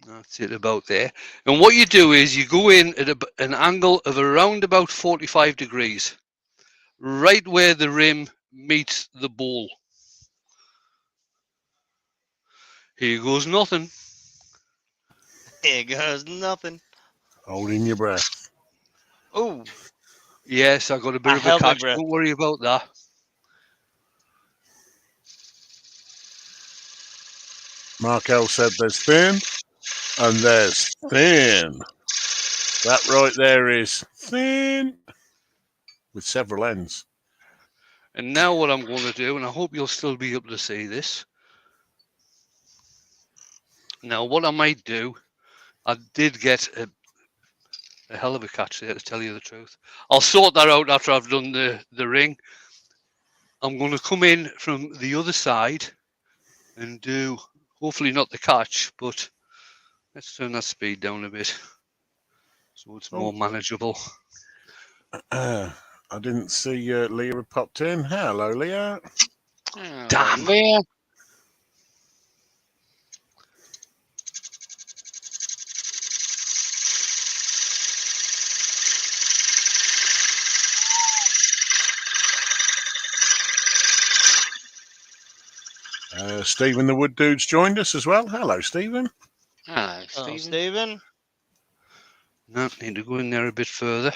[SPEAKER 1] That's it, about there. And what you do is you go in at an angle of around about 45 degrees, right where the rim meets the bowl. Here goes nothing.
[SPEAKER 4] Here goes nothing.
[SPEAKER 3] Holding your breath.
[SPEAKER 4] Oh.
[SPEAKER 1] Yes, I got a bit
[SPEAKER 4] I
[SPEAKER 1] of a
[SPEAKER 4] held my
[SPEAKER 1] catch.
[SPEAKER 4] breath.
[SPEAKER 1] Don't worry about that.
[SPEAKER 3] Mark L said there's thin and there's thin. That right there is thin with several ends.
[SPEAKER 1] And now what I'm going to do, and I hope you'll still be able to see this. Now what I might do, I did get a hell of a catch there, to tell you the truth. I'll sort that out after I've done the ring. I'm going to come in from the other side and do, hopefully not the catch, but let's turn that speed down a bit so it's more manageable.
[SPEAKER 3] I didn't see Leah had popped in. Hello, Leah.
[SPEAKER 1] Damn.
[SPEAKER 2] Leah.
[SPEAKER 3] Stephen the Wood Dude's joined us as well. Hello, Stephen.
[SPEAKER 2] Hello,
[SPEAKER 4] Hello,
[SPEAKER 2] Stephen.
[SPEAKER 4] Stephen.
[SPEAKER 1] No, need to go in there a bit further.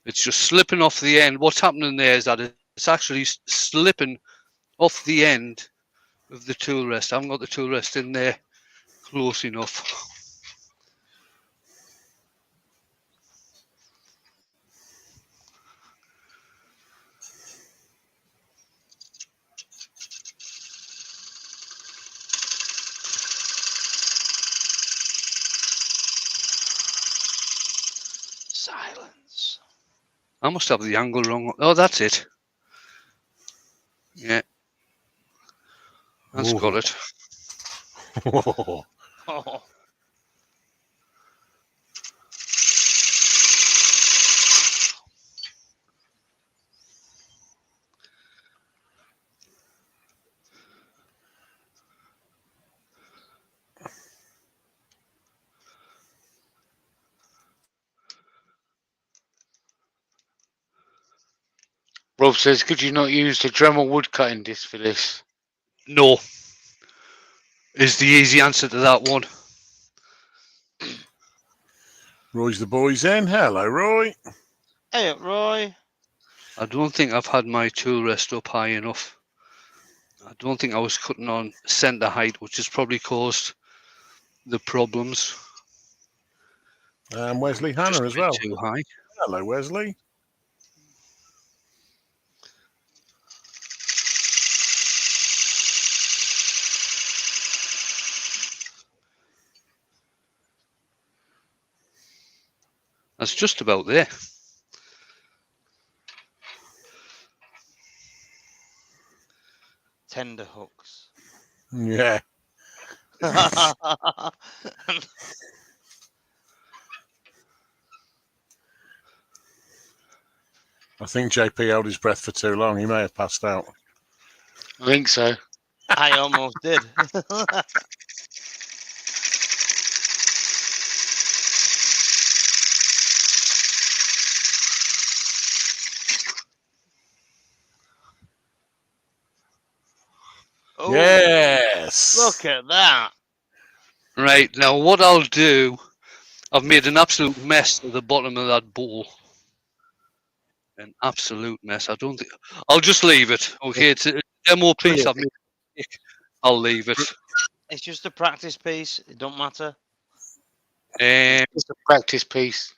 [SPEAKER 1] It's just slipping off the end. What's happening there is that it's actually slipping off the end of the tool rest. I haven't got the tool rest in there close enough.
[SPEAKER 4] Silence.
[SPEAKER 1] I must have the angle wrong. Oh, that's it. Yeah. That's got it.
[SPEAKER 4] Oh.
[SPEAKER 2] Rob says, could you not use the Dremel wood cutting disc for this?
[SPEAKER 1] No. Is the easy answer to that one.
[SPEAKER 3] Roy's the boys in. Hello, Roy.
[SPEAKER 4] Hey, Roy.
[SPEAKER 1] I don't think I've had my tool rest up high enough. I don't think I was cutting on centre height, which has probably caused the problems.
[SPEAKER 3] Wesley
[SPEAKER 1] Just
[SPEAKER 3] Hannah
[SPEAKER 1] a
[SPEAKER 3] as
[SPEAKER 1] bit
[SPEAKER 3] well.
[SPEAKER 1] too high.
[SPEAKER 3] Hello, Wesley.
[SPEAKER 1] That's just about there.
[SPEAKER 4] Tender hooks.
[SPEAKER 3] Yeah. I think JP held his breath for too long. He may have passed out.
[SPEAKER 2] I think so.
[SPEAKER 4] I almost did. Oh,
[SPEAKER 3] Yes.
[SPEAKER 4] look at that.
[SPEAKER 1] Right, now what I'll do, I've made an absolute mess at the bottom of that bowl. An absolute mess. I don't think... I'll just leave it. Okay, it's a demo piece. I've made a mistake. I'll leave it.
[SPEAKER 4] It's just a practice piece. It don't matter.
[SPEAKER 2] It's a practice piece.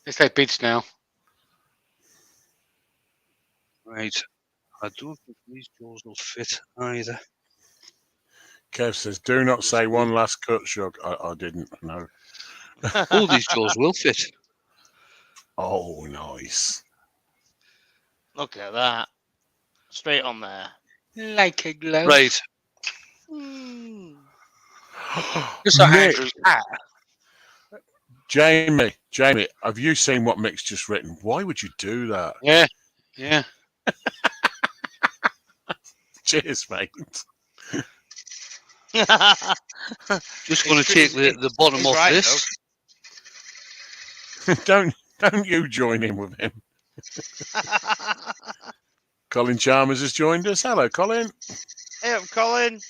[SPEAKER 2] Let's say bids now.
[SPEAKER 1] Right. I don't think these jaws will fit either.
[SPEAKER 3] Kev says, do not say one last cut, Shug. I didn't, no.
[SPEAKER 1] Oh, these jaws will fit.
[SPEAKER 3] Oh, nice.
[SPEAKER 4] Look at that. Straight on there.
[SPEAKER 2] Like a glove.
[SPEAKER 1] Right.
[SPEAKER 2] Just like
[SPEAKER 3] Mick,
[SPEAKER 2] Andrew's hat.
[SPEAKER 3] Jamie, have you seen what Mick's just written? Why would you do that?
[SPEAKER 2] Yeah. Yeah.
[SPEAKER 3] Cheers, mate.
[SPEAKER 1] Just going to take the bottom
[SPEAKER 4] he's
[SPEAKER 1] off
[SPEAKER 4] right,
[SPEAKER 1] this.
[SPEAKER 3] Don't you join in with him. Colin Chalmers has joined us. Hello, Colin.
[SPEAKER 4] Hey up, Colin.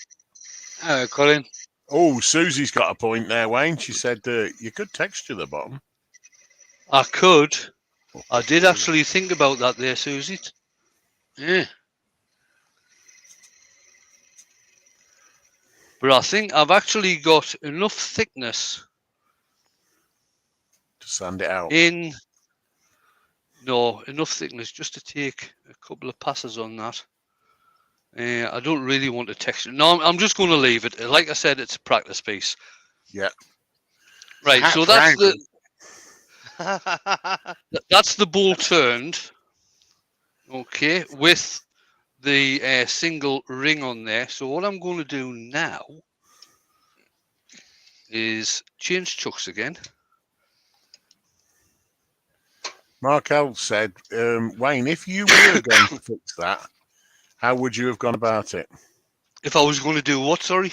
[SPEAKER 2] Hello, Colin.
[SPEAKER 3] Oh, Susie's got a point there, Wayne. She said you could texture the bottom.
[SPEAKER 1] I could. I did actually think about that there, Susie.
[SPEAKER 2] Yeah.
[SPEAKER 1] But I think I've actually got enough thickness
[SPEAKER 3] To sand it out.
[SPEAKER 1] enough thickness just to take a couple of passes on that. I don't really want to texture. No, I'm just going to leave it. Like I said, it's a practice piece.
[SPEAKER 3] Yeah.
[SPEAKER 1] Right, so that's the bowl turned. Okay, with the single ring on there. So what I'm going to do now is change chucks again.
[SPEAKER 3] Mark L said, Wayne, if you were going to fix that, how would you have gone about it?
[SPEAKER 1] If I was going to do what, sorry?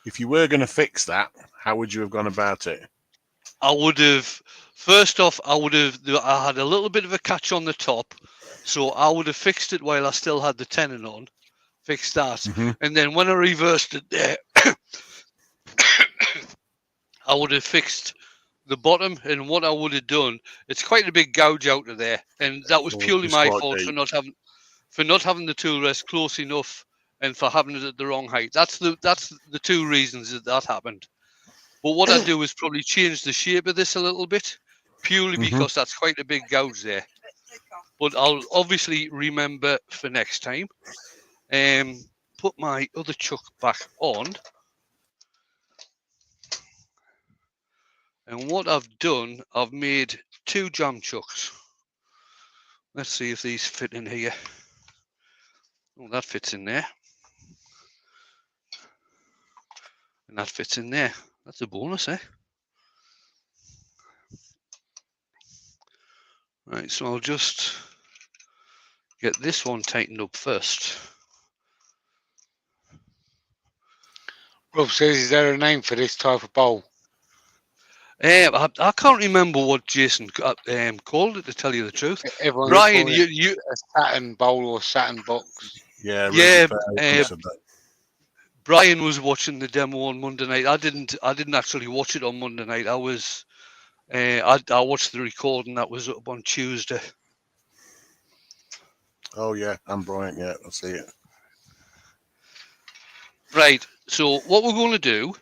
[SPEAKER 3] If you were going to fix that, how would you have gone about it?
[SPEAKER 1] I would have, first off, I had a little bit of a catch on the top. So I would have fixed it while I still had the tenon on. Fixed that.
[SPEAKER 3] Mm-hmm.
[SPEAKER 1] And then when I reversed it there, I would have fixed the bottom. And what I would have done, it's quite a big gouge out of there. And that was purely my fault for not having the tool rest close enough and for having it at the wrong height. That's the two reasons that happened. But what I'd do is probably change the shape of this a little bit, purely because that's quite a big gouge there. But I'll obviously remember for next time. Put my other chuck back on. And what I've done, I've made 2 jam chucks. Let's see if these fit in here. Oh, that fits in there. And that fits in there. That's a bonus, eh? Right, so I'll just get this one tightened up first.
[SPEAKER 2] Rob says, is there a name for this type of bowl?
[SPEAKER 1] I can't remember what Jason called it, to tell you the truth.
[SPEAKER 2] Everyone's
[SPEAKER 1] Brian,
[SPEAKER 2] calling it
[SPEAKER 1] you
[SPEAKER 2] a Saturn bowl or Saturn box.
[SPEAKER 3] Yeah,
[SPEAKER 1] yeah.
[SPEAKER 3] said that.
[SPEAKER 1] Brian was watching the demo on Monday night. I didn't actually watch it on Monday night. I was I watched the recording that was up on Tuesday.
[SPEAKER 3] Oh yeah, I'm Brian. Yeah, I see it.
[SPEAKER 1] Right. So what we're going to do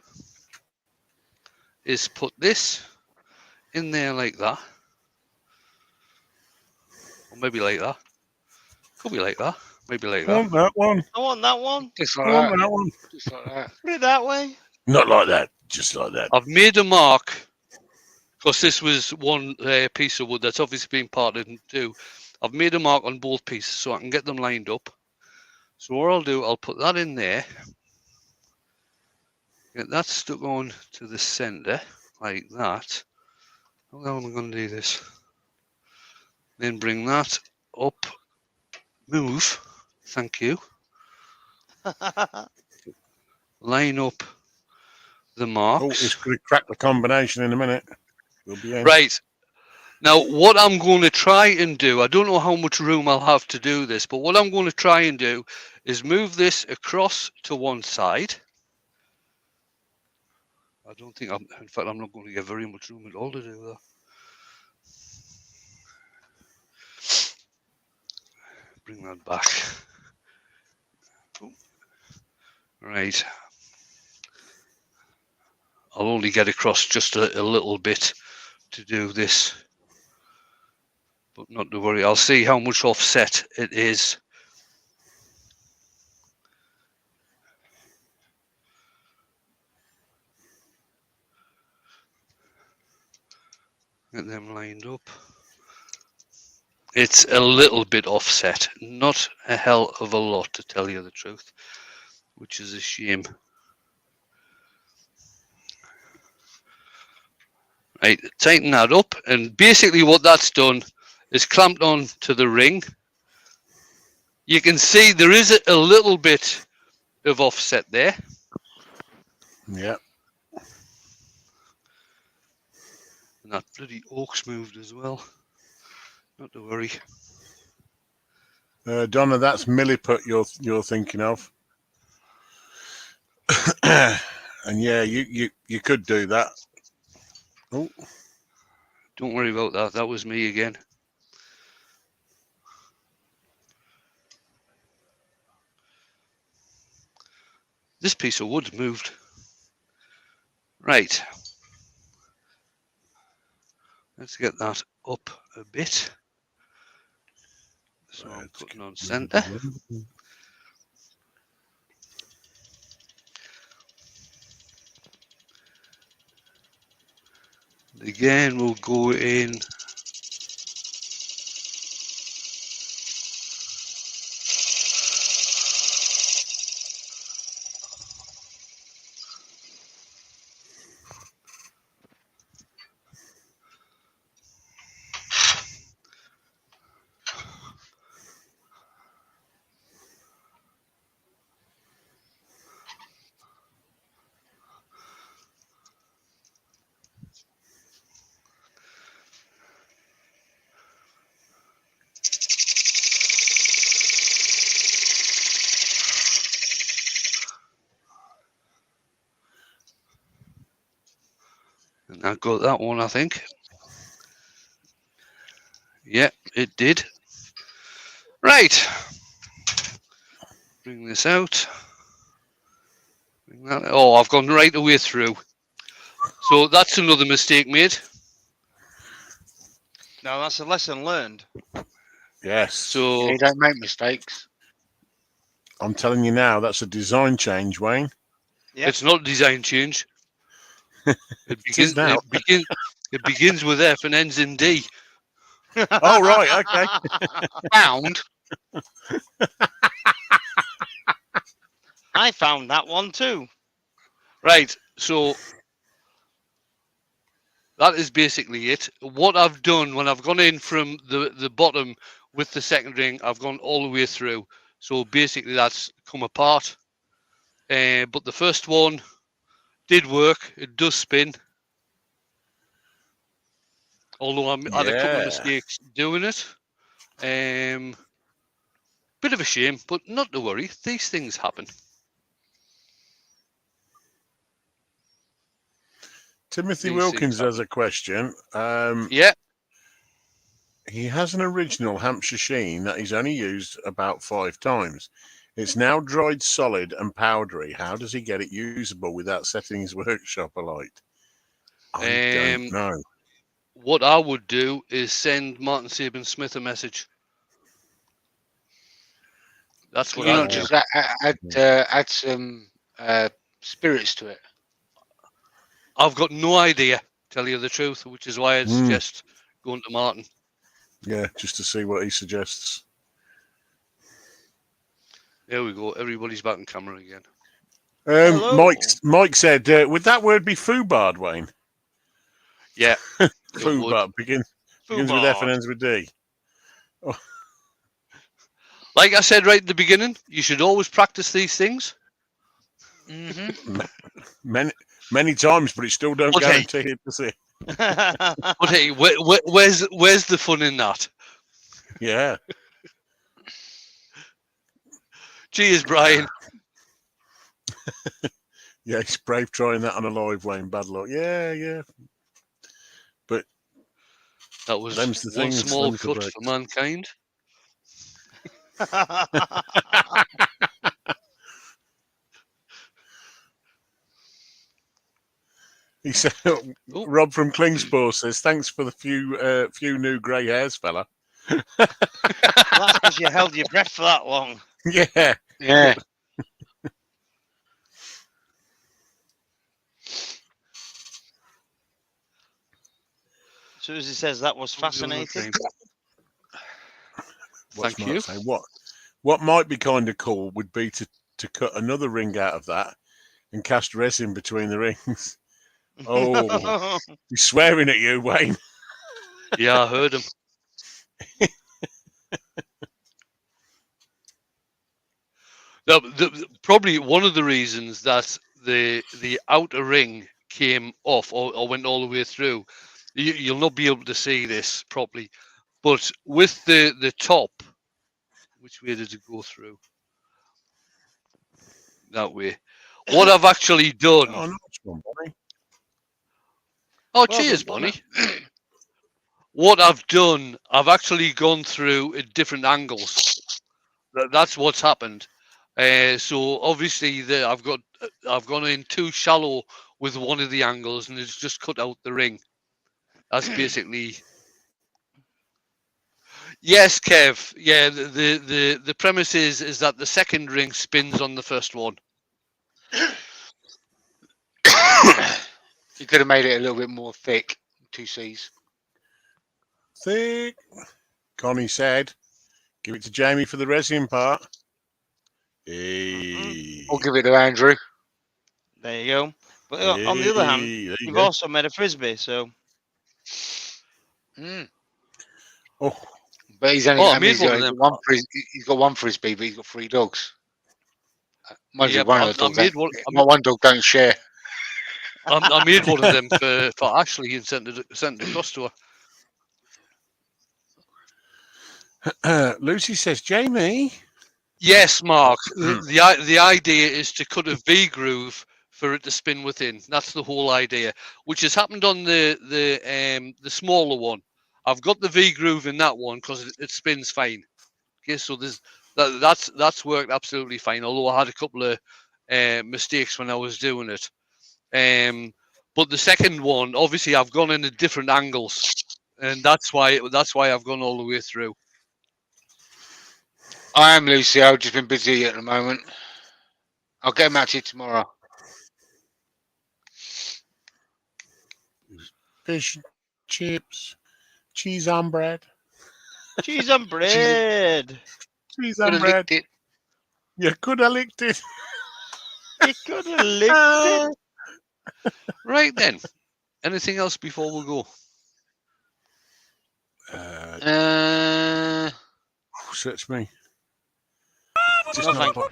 [SPEAKER 1] is put this in there like that, or maybe like that. Could be like that. Maybe like
[SPEAKER 3] I want
[SPEAKER 1] that.
[SPEAKER 3] that one.
[SPEAKER 4] I want that one.
[SPEAKER 2] Just
[SPEAKER 3] I
[SPEAKER 2] like
[SPEAKER 3] want
[SPEAKER 2] that.
[SPEAKER 3] that one.
[SPEAKER 2] Just like that.
[SPEAKER 4] Put it that way.
[SPEAKER 3] Not like that. Just like that.
[SPEAKER 1] I've made a mark because this was one piece of wood that's obviously been parted in two. I've made a mark on both pieces so I can get them lined up. So what I'll do, I'll put that in there. Get that stuck on to the center like that. How am I going to do this? Then bring that up. Move. Thank you. Line up the marks.
[SPEAKER 3] Oh, it's going to crack the combination in a minute. We'll be in.
[SPEAKER 1] Right. Now, what I'm going to try and do, I don't know how much room I'll have to do this, but what I'm going to try and do is move this across to one side. I don't think in fact, I'm not going to get very much room at all to do that. Bring that back. Right. I'll only get across just a little bit to do this. But not to worry, I'll see how much offset it is. Get them lined up. It's a little bit offset, not a hell of a lot, to tell you the truth, which is a shame. Right, tighten that up, and basically what that's done is clamped on to the ring. You can see there is a little bit of offset there.
[SPEAKER 3] Yeah.
[SPEAKER 1] And that bloody oak's moved as well. Not to worry.
[SPEAKER 3] Donna, that's milliput you're thinking of. And yeah, you could do that. Oh.
[SPEAKER 1] Don't worry about that. That was me again. This piece of wood moved. Right. Let's get that up a bit. So I'm putting on center. Again, we'll go in. And I got that one, I think. Yeah, it did. Right. bring this out. Oh, I've gone right the way through. So that's another mistake made.
[SPEAKER 4] No, that's a lesson learned.
[SPEAKER 3] Yes.
[SPEAKER 1] So
[SPEAKER 2] You don't make mistakes.
[SPEAKER 3] I'm telling you now, that's a design change, Wayne.
[SPEAKER 4] Yep.
[SPEAKER 1] It's not a design change. It begins.
[SPEAKER 3] now.
[SPEAKER 1] It begins with F and ends in D.
[SPEAKER 3] Oh, right. Okay.
[SPEAKER 2] Found.
[SPEAKER 4] I found that one too.
[SPEAKER 1] Right. So that is basically it. What I've done when I've gone in from the bottom with the second ring, I've gone all the way through. So basically that's come apart. But the first one did work. It does spin. Although I had a couple of mistakes doing it. Bit of a shame, but not to worry. These things happen.
[SPEAKER 3] Timothy Wilkins has a question.
[SPEAKER 1] Yeah.
[SPEAKER 3] He has an original Hampshire sheen that he's only used about 5 times. It's now dried solid and powdery. How does he get it usable without setting his workshop alight? I don't know.
[SPEAKER 1] What I would do is send Martin Saban Smith a message. That's what I'd do.
[SPEAKER 2] Just add some spirits to it.
[SPEAKER 1] I've got no idea, tell you the truth, which is why I'd suggest going to Martin.
[SPEAKER 3] Yeah, just to see what he suggests.
[SPEAKER 1] There we go. Everybody's back on camera again.
[SPEAKER 3] Mike said, would that word be foobard, Wayne?
[SPEAKER 1] Yeah.
[SPEAKER 3] Foobard begins with F and ends with D. Oh.
[SPEAKER 1] Like I said right at the beginning, you should always practice these things.
[SPEAKER 4] Mm-hmm.
[SPEAKER 3] Many times, but it still don't guarantee it, does it?
[SPEAKER 1] But hey, where's the fun in that?
[SPEAKER 3] Yeah.
[SPEAKER 1] Cheers, Brian.
[SPEAKER 3] Yeah, he's brave trying that on a live, Wayne. Bad luck. Yeah. But
[SPEAKER 1] that was
[SPEAKER 3] one
[SPEAKER 1] small cut for mankind.
[SPEAKER 3] He said, Rob from Klingspor says, thanks for the few new grey hairs, fella.
[SPEAKER 4] Well, that's because you held your breath for that long.
[SPEAKER 3] Yeah.
[SPEAKER 2] Yeah.
[SPEAKER 4] Susie says that was fascinating.
[SPEAKER 1] Thank you.
[SPEAKER 3] What might be kind of cool would be to cut another ring out of that and cast resin between the rings. Oh, he's swearing at you, Wayne.
[SPEAKER 1] Yeah, I heard him. Probably one of the reasons that the outer ring came off or went all the way through, you'll not be able to see this properly, but with the top, which way did it go through? That way. What I've actually done.
[SPEAKER 3] Oh, nice one, Bonnie.
[SPEAKER 1] Oh, cheers, Bonnie. What I've done, I've actually gone through at different angles. That's what's happened. So obviously, I've gone in too shallow with one of the angles, and it's just cut out the ring. That's basically. Yes, Kev. Yeah, the premise is that the second ring spins on the first one.
[SPEAKER 2] You could have made it a little bit more thick. 2 C's.
[SPEAKER 3] Thick. Connie said, give it to Jamie for the resin part. Hey.
[SPEAKER 2] I'll give it to Andrew.
[SPEAKER 4] There you go. But on the other hand, you've also made a frisbee, so.
[SPEAKER 3] Oh.
[SPEAKER 2] But he's only he's got one frisbee, but he's got 3 dogs. Mind you, one dog don't share.
[SPEAKER 1] I made one of them for Ashley and sent it across to
[SPEAKER 3] her. Lucy says, Jamie.
[SPEAKER 1] Yes, Mark. The idea is to cut a V groove for it to spin within. That's the whole idea, which has happened on the smaller one. I've got the V groove in that one because it spins fine. Okay, so that's that's worked absolutely fine. Although I had a couple of mistakes when I was doing it. But the second one, obviously, I've gone in at different angles, and that's why I've gone all the way through.
[SPEAKER 2] I am, Lucy. I've just been busy at the moment. I'll get them out to you tomorrow.
[SPEAKER 3] Fish, chips, cheese on bread.
[SPEAKER 4] Cheese on bread.
[SPEAKER 3] Cheese on bread.
[SPEAKER 2] It.
[SPEAKER 3] You could have licked it.
[SPEAKER 4] You could have licked it.
[SPEAKER 1] Right then. Anything else before we go?
[SPEAKER 3] Search me.
[SPEAKER 4] No, thank you.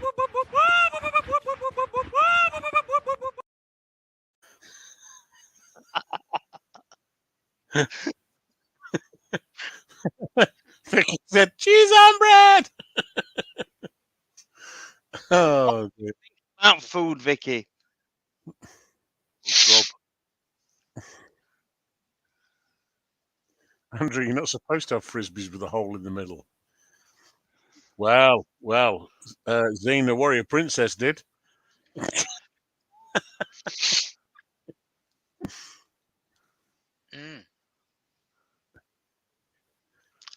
[SPEAKER 3] Vicky said, cheese on bread. Oh, dear.
[SPEAKER 4] About food, Vicky.
[SPEAKER 3] Andrew, you're not supposed to have frisbees with a hole in the middle. Well, Xena Warrior Princess did.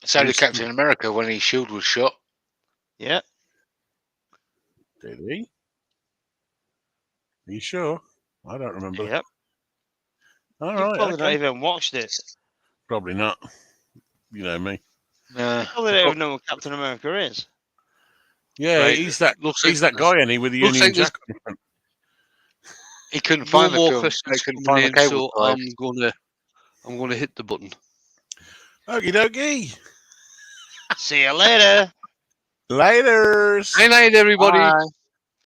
[SPEAKER 2] So did Captain America when his shield was shot.
[SPEAKER 4] Yeah.
[SPEAKER 3] Did he? Are you sure? I don't remember.
[SPEAKER 4] Yep.
[SPEAKER 3] All
[SPEAKER 4] You've
[SPEAKER 3] right.
[SPEAKER 4] probably not even watched it.
[SPEAKER 3] Probably not. You know me.
[SPEAKER 4] You probably don't even know what Captain America is.
[SPEAKER 3] Yeah,
[SPEAKER 1] Right.
[SPEAKER 3] he's that guy, any with the Union Jack.
[SPEAKER 2] He couldn't find the
[SPEAKER 1] more
[SPEAKER 2] film.
[SPEAKER 1] questions
[SPEAKER 2] He couldn't
[SPEAKER 1] coming
[SPEAKER 2] find the
[SPEAKER 1] in,
[SPEAKER 2] cable.
[SPEAKER 1] so I'm gonna hit the button.
[SPEAKER 3] Okie dokie.
[SPEAKER 4] See you later.
[SPEAKER 3] Laters.
[SPEAKER 1] Good night, everybody.
[SPEAKER 2] Bye.